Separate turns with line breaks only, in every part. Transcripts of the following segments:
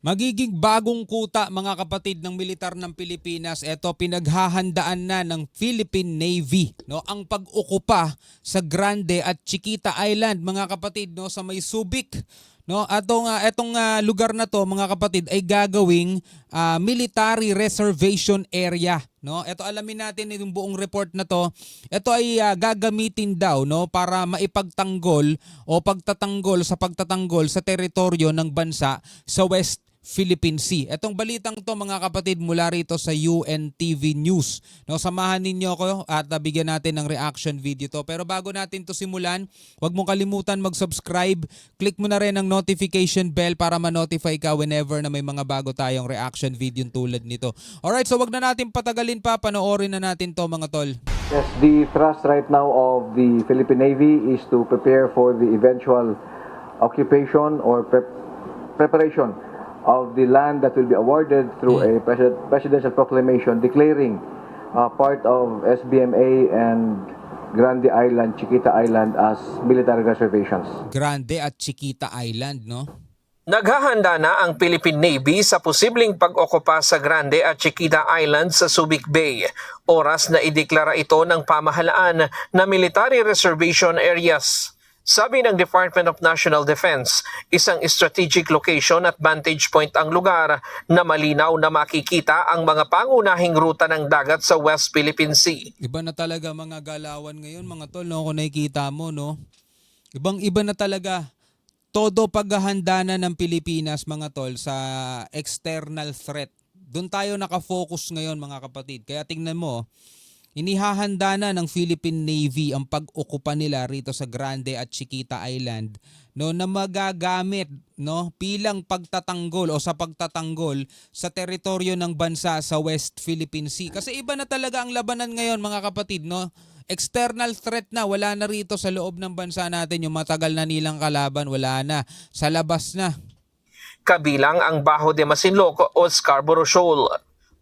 Magiging bagong kuta mga kapatid ng militar ng Pilipinas. Ito pinaghahandaan na ng Philippine Navy, no, ang pag-okupa sa Grande at Chiquita Island mga kapatid, no, sa may Subic. No, etong lugar na to mga kapatid ay gagawing military reservation area, no. Ito alamin natin yung buong report na to. Ito ay gagamitin daw, no, para maipagtanggol o pagtatanggol sa teritoryo ng bansa sa West Philippine Sea. Etong balitang to mga kapatid mula rito sa UNTV News. No, samahan ninyo ako at bigyan natin ng reaction video to. Pero bago natin to simulan, huwag mong kalimutan mag-subscribe. Click mo na rin ang notification bell para ma-notify ka whenever na may mga bago tayong reaction video tulad nito. Alright, so wag na natin patagalin pa. Panoorin na natin to mga tol.
Yes, the thrust right now of the Philippine Navy is to prepare for the eventual occupation or preparation of the land that will be awarded through a presidential proclamation declaring part of SBMA and Grande Island, Chiquita Island as military reservations.
Grande at Chiquita Island, no?
Naghahanda na ang Philippine Navy sa posibleng pag-okupa sa Grande at Chiquita Island sa Subic Bay. Oras na ideklara ito ng pamahalaan na military reservation areas. Sabi ng Department of National Defense, isang strategic location at vantage point ang lugar na malinaw na makikita ang mga pangunahing ruta ng dagat sa West Philippine Sea.
Iba na talaga mga galawan ngayon mga tol, no? Kung nakikita mo, no? Ibang-iba na talaga. Todo paghahanda na ng Pilipinas mga tol sa external threat. Doon tayo nakafocus ngayon mga kapatid. Kaya tingnan mo, inihahanda na ng Philippine Navy ang pag-okupa nila rito sa Grande at Chiquita Island, no, na magagamit, no, bilang pagtatanggol o sa pagtatanggol sa teritoryo ng bansa sa West Philippine Sea. Kasi iba na talaga ang labanan ngayon mga kapatid, no? External threat na, wala na rito sa loob ng bansa natin yung matagal na nilang kalaban, wala na, sa labas na.
Kabilang ang Bajo de Masinloc o Scarborough Shoal.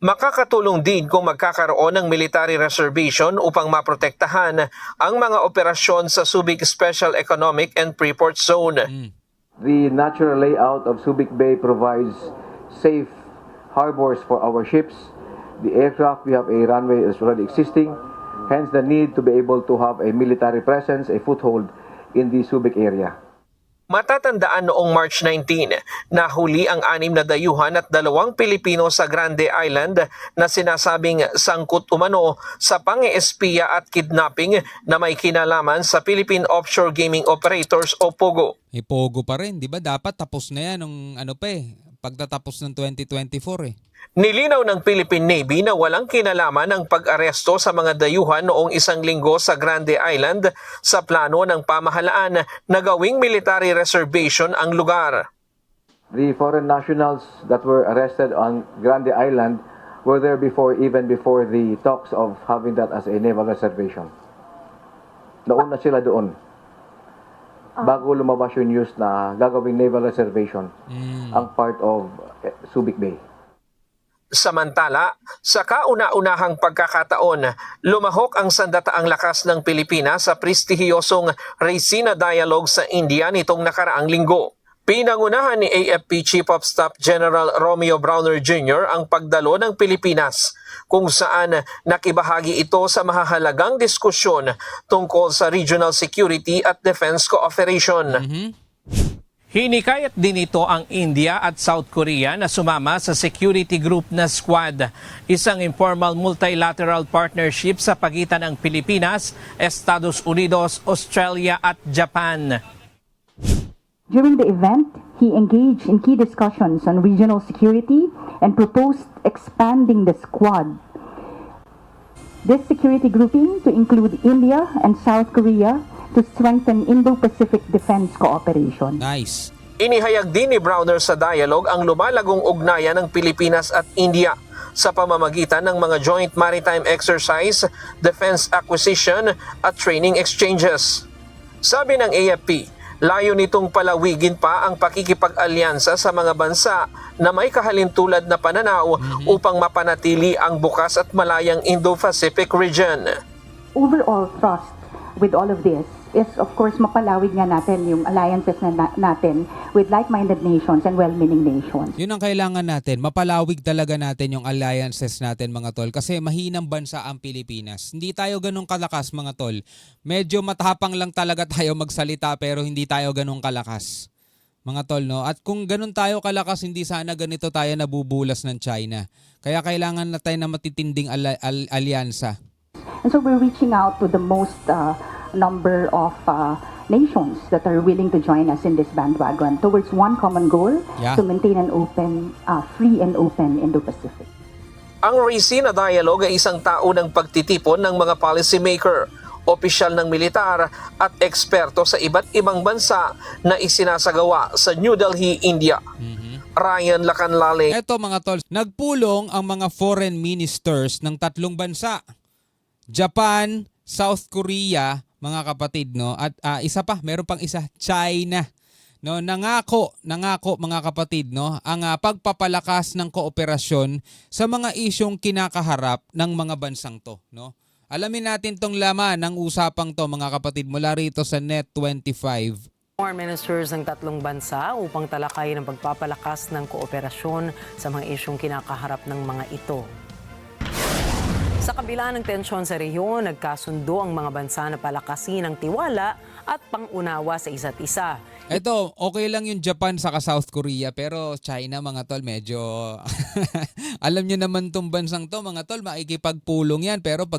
Makakatulong din kung magkakaroon ng military reservation upang maprotektahan ang mga operasyon sa Subic Special Economic and Freeport Zone.
The natural layout of Subic Bay provides safe harbors for our ships. The aircraft, we have a runway is already existing, hence the need to be able to have a military presence, a foothold in the Subic area.
Matatandaan noong March 19, nahuli ang 6 na dayuhan at 2 Pilipino sa Grande Island na sinasabing sangkot umano sa pang-espiya at kidnapping na may kinalaman sa Philippine Offshore Gaming Operators o POGO.
Pogo pa rin, di ba? Dapat tapos na yan nung pagtatapos ng 2024
Nilinaw ng Philippine Navy na walang kinalaman ang pag-aresto sa mga dayuhan noong 1 linggo sa Grande Island sa plano ng pamahalaan na gawing military reservation ang lugar.
The foreign nationals that were arrested on Grande Island were there even before the talks of having that as a naval reservation. Nauna sila doon. Bago lumabas yung news na gagawing naval reservation ang part of Subic Bay.
Samantala, sa kauna-unahang pagkakataon, lumahok ang sandataang lakas ng Pilipinas sa prestihiyosong Raisina Dialogue sa India nitong nakaraang linggo. Pinangunahan ni AFP Chief of Staff General Romeo Browner Jr. ang pagdalo ng Pilipinas, kung saan nakibahagi ito sa mahahalagang diskusyon tungkol sa regional security at defense cooperation. Hinikayat din ito ang India at South Korea na sumama sa security group na Squad, isang informal multilateral partnership sa pagitan ng Pilipinas, Estados Unidos, Australia at Japan.
During the event, he engaged in key discussions on regional security and proposed expanding the Squad. This security grouping to include India and South Korea to strengthen Indo-Pacific defense cooperation.
Nice.
Inihayag din ni Browner sa dialogue ang lumalagong ugnayan ng Pilipinas at India sa pamamagitan ng mga joint maritime exercise, defense acquisition at training exchanges. Sabi ng AFP, layo nitong palawigin pa ang pakikipag-alyansa sa mga bansa na may kahalintulad na pananaw upang mapanatili ang bukas at malayang Indo-Pacific region.
Overall thrust with all of this is of course mapalawig nga natin yung alliances natin with like-minded nations and well-meaning nations.
Yun ang kailangan natin. Mapalawig talaga natin yung alliances natin mga tol kasi mahinang bansa ang Pilipinas. Hindi tayo ganun kalakas mga tol. Medyo matapang lang talaga tayo magsalita pero hindi tayo ganun kalakas. Mga tol, no? At kung ganun tayo kalakas, hindi sana ganito tayo nabubulas ng China. Kaya kailangan na tayo na matitinding alyansa.
And so we're reaching out to the most number of nations that are willing to join us in this bandwagon towards one common goal,
Yeah.
to maintain an open, free and open Indo-Pacific.
Ang Racina Dialogue ay isang tao ng pagtitipon ng mga policymaker, opisyal ng militar at eksperto sa iba't ibang bansa na isinasagawa sa New Delhi, India. Ryan Lacanlale.
Eto mga tol, nagpulong ang mga foreign ministers ng 3 bansa. Japan, South Korea, mga kapatid, no? At isa pa, meron pang isa, China. No, nangako mga kapatid, no, ang pagpapalakas ng kooperasyon sa mga isyong kinakaharap ng mga bansang to, no. Alamin natin tong laman ng usapang to mga kapatid mula rito sa Net25.
Foreign ministers ng 3 bansa upang talakayin ang pagpapalakas ng kooperasyon sa mga isyong kinakaharap ng mga ito. Sa kabila ng tensyon sa rehiyon, nagkasundo ang mga bansa na palakasin ang tiwala at pangunawa sa isa't isa.
Eto, okay lang yung Japan saka South Korea pero China mga tol medyo alam nyo naman tong bansang to mga tol, makikipagpulong yan pero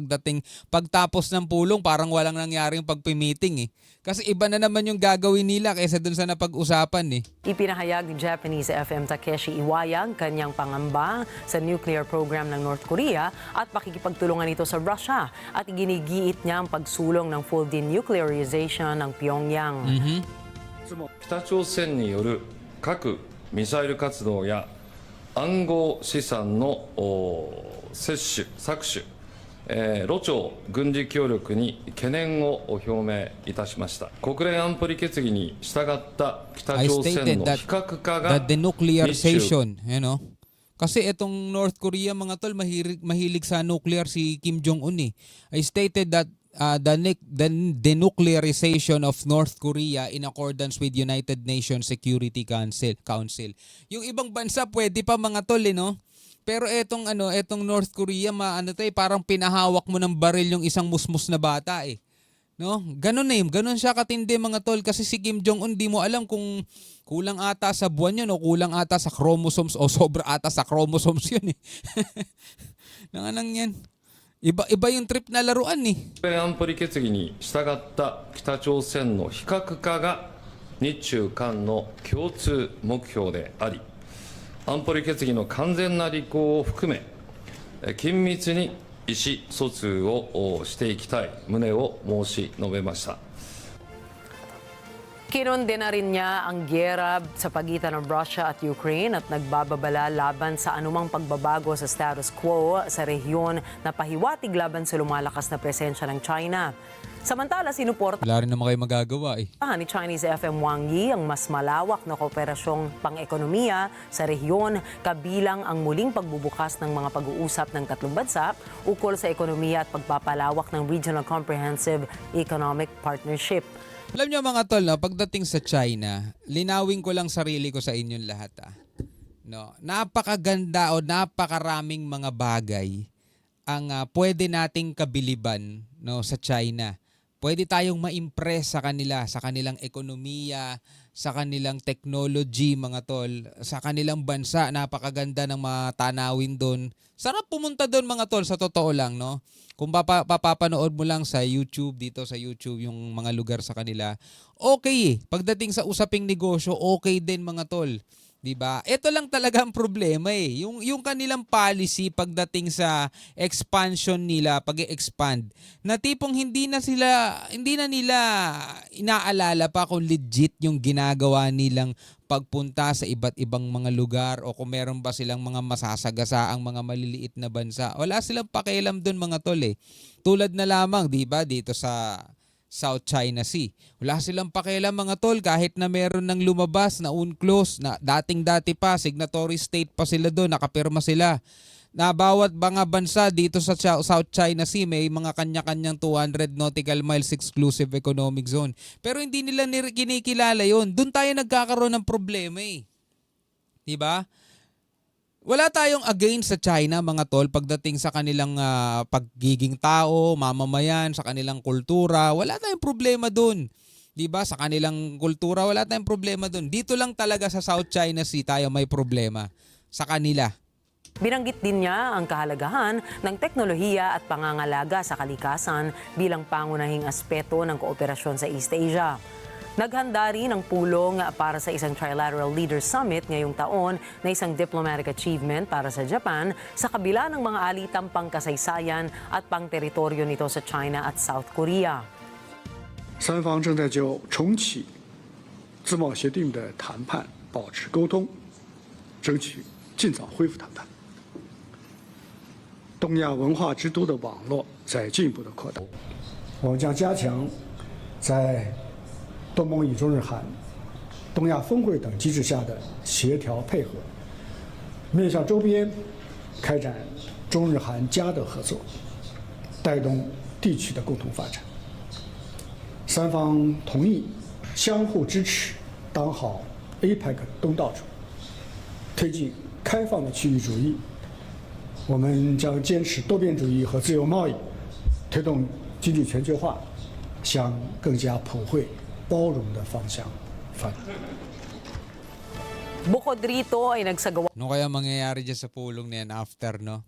pagtapos ng pulong parang walang nangyaring pagpimiting eh. Kasi iba na naman yung gagawin nila kaysa dun sa napag-usapan eh.
Ipinahayag ni Japanese FM Takeshi Iwaya ang kanyang pangamba sa nuclear program ng North Korea at pakikipagtulungan ito sa Russia at iginigiit niya ang pagsulong ng full denuclearization ng Pyongyang.
北朝鮮による核・ミサイル活動や暗号資産の摂取・搾取、露朝軍事協力に懸念を表明いたしました。国連安保理決議に従った北
I
朝鮮
stated
の
that
非核化
the
が
denuclearization, you know. Kasi itong North Korea mga tol mahilig sa nuclear si Kim Jong-un eh. I stated that the denuclearization of North Korea in accordance with United Nations Security Council. Yung ibang bansa pwede pa mga tol eh, no? Pero etong North Korea parang pinahawak mo ng baril yung isang musmus na bata eh. No? Ganun siya katindi mga tol kasi si Kim Jong-un di mo alam kung kulang ata sa buwan yun o kulang ata sa chromosomes o sobra ata sa chromosomes yun eh. Nanganang yan. Iba yung trip na laruan eh.
国連安保理決議に従った北朝鮮の非核化が日中韓の共通目標であり、安保理決議の完全な履行を含め緊密に意思疎通をしていきたい旨を申し述べました。
Kinondena rin niya ang giyera sa pagitan ng Russia at Ukraine at nagbababala laban sa anumang pagbabago sa status quo sa rehiyon na pahiwatig laban sa lumalakas na presensya ng China. Samantala, sinuportahan
Wala rin naman kayo magagawa eh.
ni Chinese FM Wang Yi ang mas malawak na kooperasyong pang-ekonomiya sa rehiyon kabilang ang muling pagbubukas ng mga pag-uusap ng 3 bansa ukol sa ekonomiya at pagpapalawak ng Regional Comprehensive Economic Partnership.
Alam niyo mga tol, no, pagdating sa China, linawin ko lang sarili ko sa inyong lahat. No, napakaganda o napakaraming mga bagay ang pwede nating kabiliban no, sa China. Pwede tayong ma-impress sa kanila, sa kanilang ekonomiya, sa kanilang technology mga tol, sa kanilang bansa. Napakaganda ng mga tanawin doon. Sarap pumunta doon mga tol, sa totoo lang, no? Kung papapanood mo lang sa YouTube, dito sa YouTube, yung mga lugar sa kanila, okay eh. Pagdating sa usaping negosyo, okay din mga tol. Diba? Ito lang talaga ang problema eh. Yung kanilang policy pagdating sa expansion nila, pag-expand, na tipong hindi na nila inaalala pa kung legit yung ginagawa nilang pagpunta sa iba't ibang mga lugar o kung meron ba silang mga masasagasaang mga maliliit na bansa. Wala silang pakialam doon mga tol eh. Tulad na lamang, diba, dito sa South China Sea. Wala silang pakialam mga tol kahit na meron ng lumabas na UNCLOS na dating-dati pa, signatory state pa sila doon, nakapirma sila. na bawat mga bansa dito sa South China Sea may mga kanya-kanyang 200 nautical miles exclusive economic zone. Pero hindi nila kinikilala yon. Doon tayo nagkakaroon ng problema eh. Diba? Wala tayong against sa China mga tol pagdating sa kanilang pagiging tao, mamamayan, sa kanilang kultura. Wala tayong problema doon. 'Di ba? Sa kanilang kultura wala tayong problema doon. Dito lang talaga sa South China Sea tayo may problema sa kanila.
Binanggit din niya ang kahalagahan ng teknolohiya at pangangalaga sa kalikasan bilang pangunahing aspeto ng kooperasyon sa East Asia. Naghanda rin ng pulong para sa isang Trilateral Leaders Summit ngayong taon na isang diplomatic achievement para sa Japan sa kabila ng mga alitang pangkasaysayan at pangteritoryo nito sa China at South Korea.
三方正在就重启自贸协定的谈判保持沟通，争取尽早恢复谈判。东亚文化之都的网络在进一步的扩大。我们将加强在东盟与中日韩、东亚峰会等机制下的协调配合，面向周边开展中日韩加的合作，带动地区的共同发展。三方同意相互支持，当好 APEC 东道主，推进开放的区域主义。我们将坚持多边主义和自由贸易，推动经济全球化向更加普惠、包容的方向发展。
Bukod rito ay nagsagawa
Ano kaya mangyayari dyan sa pulong na yan after, no?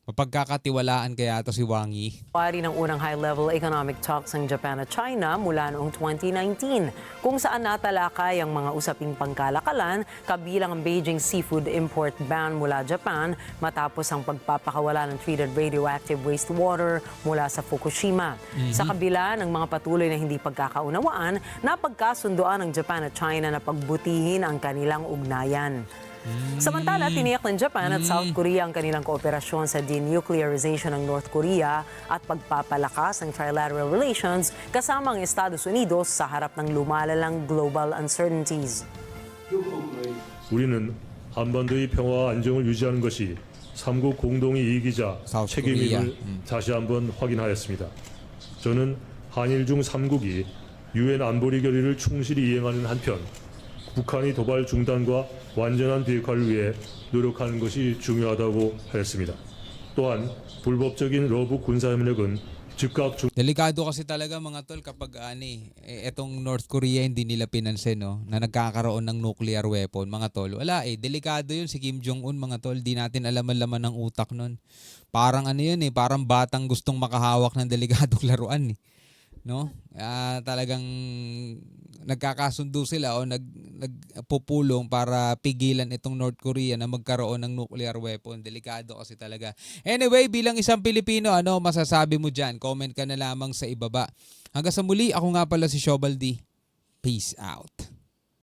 Mapagkakatiwalaan kaya to si Wang Yi?
rin ng unang high-level economic talks ng Japan at China mula noong 2019, kung saan natalakay ang mga usaping pangkalakalan kabilang ang Beijing seafood import ban mula Japan matapos ang pagpapakawala ng treated radioactive wastewater mula sa Fukushima. Sa kabila ng mga patuloy na hindi pagkakaunawaan, napagkasundoan ng Japan at China na pagbutihin ang kanilang ugnayan. Samantala, tiniyak ng Japan at South Korea ang kanilang kooperasyon sa denuclearization ng North Korea at pagpapalakas ng trilateral relations kasama ang Estados Unidos sa harap ng lumalalang global uncertainties.
우리는 한반도의 평화와 안정을 유지하는 것이 삼국 공동의 이익이자
South
책임임을
Korea.
다시 한번 확인하였습니다. 저는 한일 중 3국이 유엔 안보리 결의를 충실히 이행하는 한편 북한의 도발 중단과 완전한 비핵화를 위해 노력하는 것이 중요하다고 하였습니다. 또한 불법적인 러북 군사협력은 즉각
Delikado kasi talaga mga tol kapag etong North Korea hindi nila pinansin, no, na nagkakaroon ng nuclear weapon mga tol. Wala delikado yun si Kim Jong-un mga tol. Di natin alam ang laman ng utak nun. Parang parang batang gustong makahawak ng delikadong laruan no? Talagang nagkakasundo sila o nagpupulong para pigilan itong North Korea na magkaroon ng nuclear weapon. Delikado kasi talaga. Anyway, bilang isang Pilipino, ano masasabi mo dyan? Comment ka na lamang sa ibaba. Hanggang sa muli, ako nga pala si Shobaldi. Peace out.